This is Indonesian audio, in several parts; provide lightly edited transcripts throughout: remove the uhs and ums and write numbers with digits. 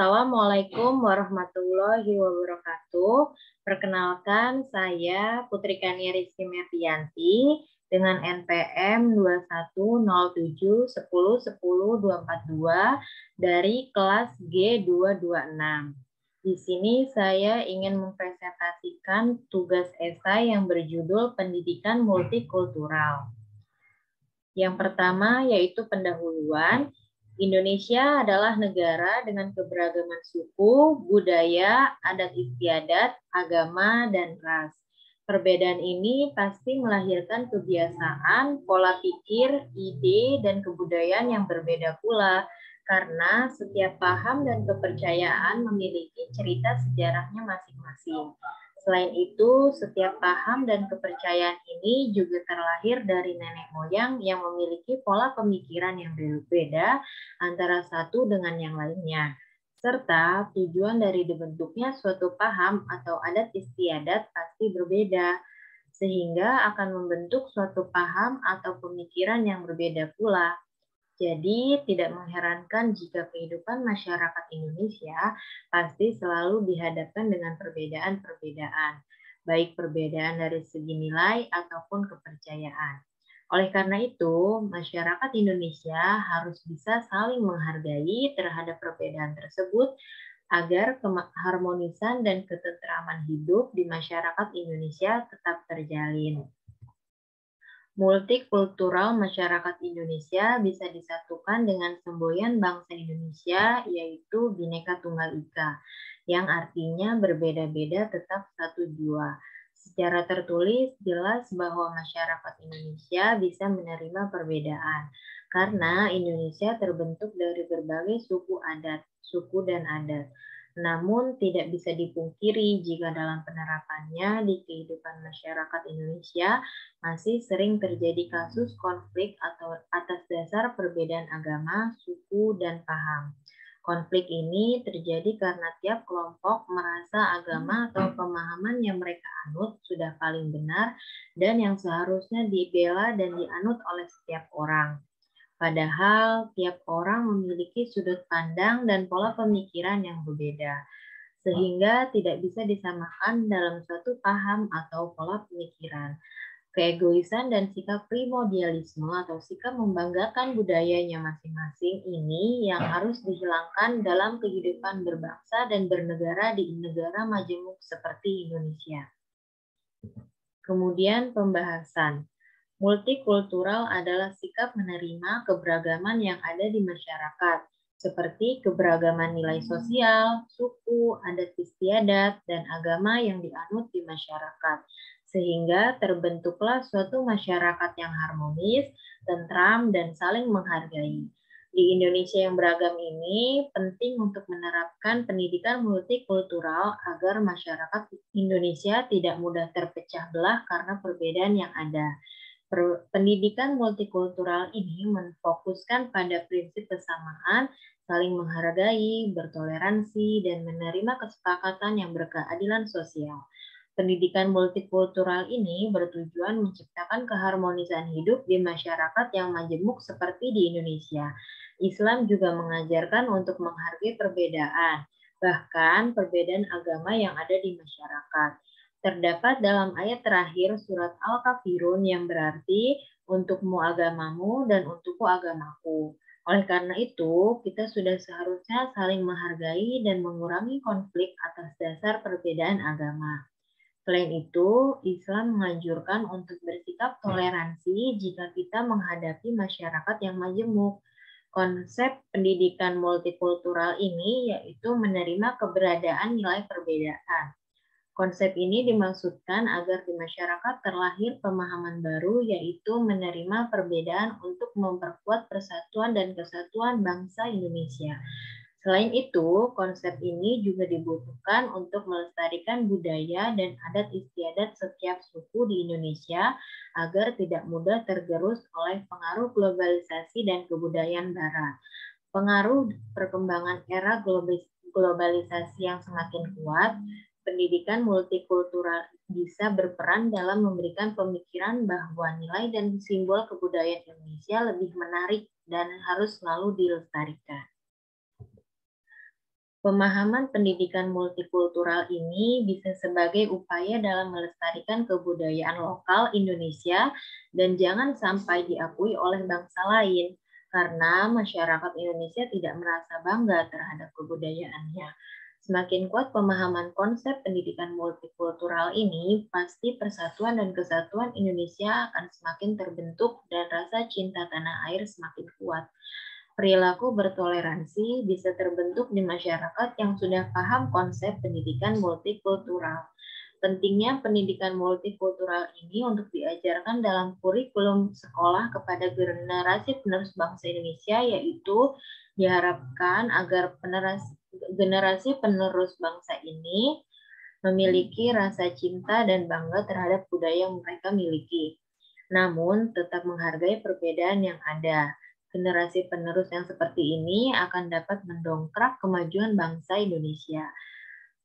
Assalamualaikum warahmatullahi wabarakatuh. Perkenalkan, saya Putri Kania Rizky Mertianti dengan NPM 210710100242 dari kelas G226. Di sini saya ingin mempresentasikan tugas esai yang berjudul Pendidikan Multikultural. Yang pertama yaitu pendahuluan. Indonesia adalah negara dengan keberagaman suku, budaya, adat istiadat, agama, dan ras. Perbedaan ini pasti melahirkan kebiasaan, pola pikir, ide, dan kebudayaan yang berbeda pula, karena setiap paham dan kepercayaan memiliki cerita sejarahnya masing-masing. Selain itu, setiap paham dan kepercayaan ini juga terlahir dari nenek moyang yang memiliki pola pemikiran yang berbeda antara satu dengan yang lainnya. Serta tujuan dari dibentuknya suatu paham atau adat istiadat pasti berbeda, sehingga akan membentuk suatu paham atau pemikiran yang berbeda pula. Jadi, tidak mengherankan jika kehidupan masyarakat Indonesia pasti selalu dihadapkan dengan perbedaan-perbedaan, baik perbedaan dari segi nilai ataupun kepercayaan. Oleh karena itu, masyarakat Indonesia harus bisa saling menghargai terhadap perbedaan tersebut agar keharmonisan dan ketentraman hidup di masyarakat Indonesia tetap terjalin. Multikultural masyarakat Indonesia bisa disatukan dengan semboyan bangsa Indonesia, yaitu Bhinneka Tunggal Ika, yang artinya berbeda-beda tetap satu jua. Secara tertulis, jelas bahwa masyarakat Indonesia bisa menerima perbedaan, karena Indonesia terbentuk dari berbagai suku dan adat. Namun tidak bisa dipungkiri jika dalam penerapannya di kehidupan masyarakat Indonesia masih sering terjadi kasus konflik atau atas dasar perbedaan agama, suku, dan paham. Konflik ini terjadi karena tiap kelompok merasa agama atau pemahaman yang mereka anut sudah paling benar dan yang seharusnya dibela dan dianut oleh setiap orang. Padahal tiap orang memiliki sudut pandang dan pola pemikiran yang berbeda, sehingga tidak bisa disamakan dalam suatu paham atau pola pemikiran. Keegoisan dan sikap primordialisme atau sikap membanggakan budayanya masing-masing ini yang harus dihilangkan dalam kehidupan berbangsa dan bernegara di negara majemuk seperti Indonesia. Kemudian pembahasan. Multikultural adalah sikap menerima keberagaman yang ada di masyarakat, seperti keberagaman nilai sosial, suku, adat istiadat, dan agama yang dianut di masyarakat, sehingga terbentuklah suatu masyarakat yang harmonis, tentram, dan saling menghargai. Di Indonesia yang beragam ini, penting untuk menerapkan pendidikan multikultural agar masyarakat Indonesia tidak mudah terpecah belah karena perbedaan yang ada. Pendidikan multikultural ini memfokuskan pada prinsip kesamaan, saling menghargai, bertoleransi, dan menerima kesepakatan yang berkeadilan sosial. Pendidikan multikultural ini bertujuan menciptakan keharmonisan hidup di masyarakat yang majemuk seperti di Indonesia. Islam juga mengajarkan untuk menghargai perbedaan, bahkan perbedaan agama yang ada di masyarakat. Terdapat dalam ayat terakhir surat Al-Kafirun yang berarti untukmu agamamu dan untukku agamaku. Oleh karena itu, kita sudah seharusnya saling menghargai dan mengurangi konflik atas dasar perbedaan agama. Selain itu, Islam menganjurkan untuk bersikap toleransi jika kita menghadapi masyarakat yang majemuk. Konsep pendidikan multikultural ini yaitu menerima keberadaan nilai perbedaan. Konsep ini dimaksudkan agar di masyarakat terlahir pemahaman baru yaitu menerima perbedaan untuk memperkuat persatuan dan kesatuan bangsa Indonesia. Selain itu, konsep ini juga dibutuhkan untuk melestarikan budaya dan adat istiadat setiap suku di Indonesia agar tidak mudah tergerus oleh pengaruh globalisasi dan kebudayaan Barat. Pengaruh perkembangan era globalisasi yang semakin kuat, pendidikan multikultural bisa berperan dalam memberikan pemikiran bahwa nilai dan simbol kebudayaan Indonesia lebih menarik dan harus selalu dilestarikan. Pemahaman pendidikan multikultural ini bisa sebagai upaya dalam melestarikan kebudayaan lokal Indonesia dan jangan sampai diakui oleh bangsa lain, karena masyarakat Indonesia tidak merasa bangga terhadap kebudayaannya. Semakin kuat pemahaman konsep pendidikan multikultural ini, pasti persatuan dan kesatuan Indonesia akan semakin terbentuk dan rasa cinta tanah air semakin kuat. Perilaku bertoleransi bisa terbentuk di masyarakat yang sudah paham konsep pendidikan multikultural. Pentingnya pendidikan multikultural ini untuk diajarkan dalam kurikulum sekolah kepada generasi penerus bangsa Indonesia, yaitu diharapkan agar generasi penerus bangsa ini memiliki rasa cinta dan bangga terhadap budaya yang mereka miliki. Namun, tetap menghargai perbedaan yang ada. Generasi penerus yang seperti ini akan dapat mendongkrak kemajuan bangsa Indonesia.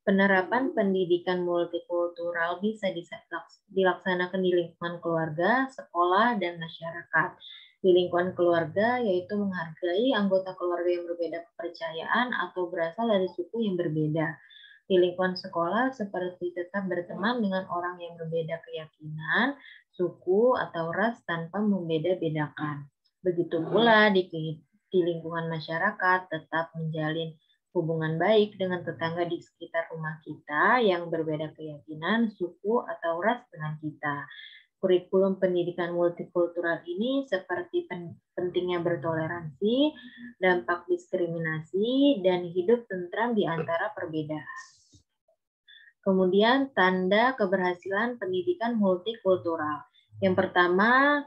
Penerapan pendidikan multikultural bisa dilaksanakan di lingkungan keluarga, sekolah, dan masyarakat. Di lingkungan keluarga, yaitu menghargai anggota keluarga yang berbeda kepercayaan atau berasal dari suku yang berbeda. Di lingkungan sekolah, seperti tetap berteman dengan orang yang berbeda keyakinan, suku, atau ras tanpa membeda-bedakan. Begitu pula di lingkungan masyarakat, tetap menjalin hubungan baik dengan tetangga di sekitar rumah kita yang berbeda keyakinan, suku, atau ras dengan kita. Kurikulum pendidikan multikultural ini seperti pentingnya bertoleransi, dampak diskriminasi, dan hidup tentram di antara perbedaan. Kemudian tanda keberhasilan pendidikan multikultural. Yang pertama,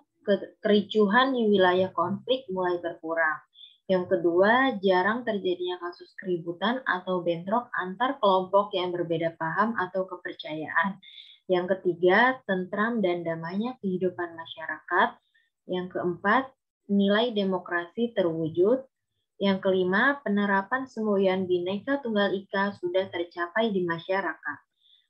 kericuhan di wilayah konflik mulai berkurang. Yang kedua, jarang terjadinya kasus keributan atau bentrok antar kelompok yang berbeda paham atau kepercayaan. Yang ketiga, tentram dan damainya kehidupan masyarakat. Yang keempat, nilai demokrasi terwujud. Yang kelima, penerapan semboyan Bhinneka Tunggal Ika sudah tercapai di masyarakat.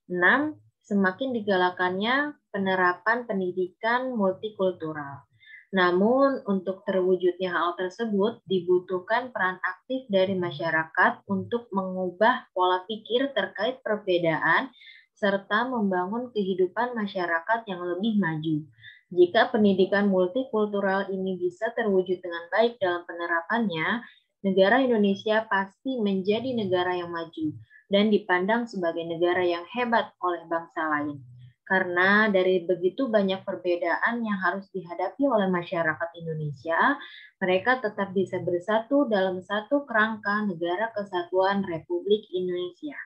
6. Semakin digalakannya penerapan pendidikan multikultural. Namun, untuk terwujudnya hal tersebut dibutuhkan peran aktif dari masyarakat untuk mengubah pola pikir terkait perbedaan serta membangun kehidupan masyarakat yang lebih maju. Jika pendidikan multikultural ini bisa terwujud dengan baik dalam penerapannya, negara Indonesia pasti menjadi negara yang maju dan dipandang sebagai negara yang hebat oleh bangsa lain. Karena dari begitu banyak perbedaan yang harus dihadapi oleh masyarakat Indonesia, mereka tetap bisa bersatu dalam satu kerangka Negara Kesatuan Republik Indonesia.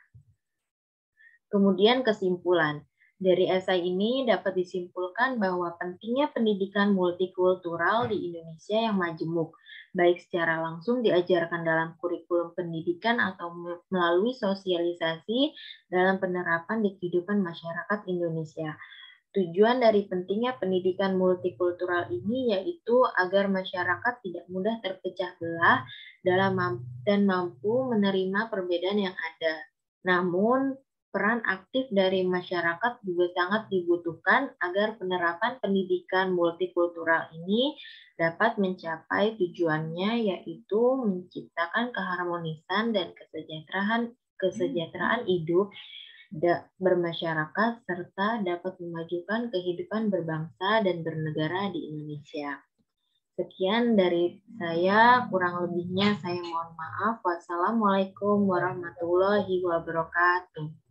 Kemudian kesimpulan. Dari esai ini dapat disimpulkan bahwa pentingnya pendidikan multikultural di Indonesia yang majemuk, baik secara langsung diajarkan dalam kurikulum pendidikan atau melalui sosialisasi dalam penerapan di kehidupan masyarakat Indonesia. Tujuan dari pentingnya pendidikan multikultural ini yaitu agar masyarakat tidak mudah terpecah belah dan mampu menerima perbedaan yang ada. Namun, peran aktif dari masyarakat juga sangat dibutuhkan agar penerapan pendidikan multikultural ini dapat mencapai tujuannya, yaitu menciptakan keharmonisan dan kesejahteraan hidup bermasyarakat serta dapat memajukan kehidupan berbangsa dan bernegara di Indonesia. Sekian dari saya, kurang lebihnya saya mohon maaf. Wassalamualaikum warahmatullahi wabarakatuh.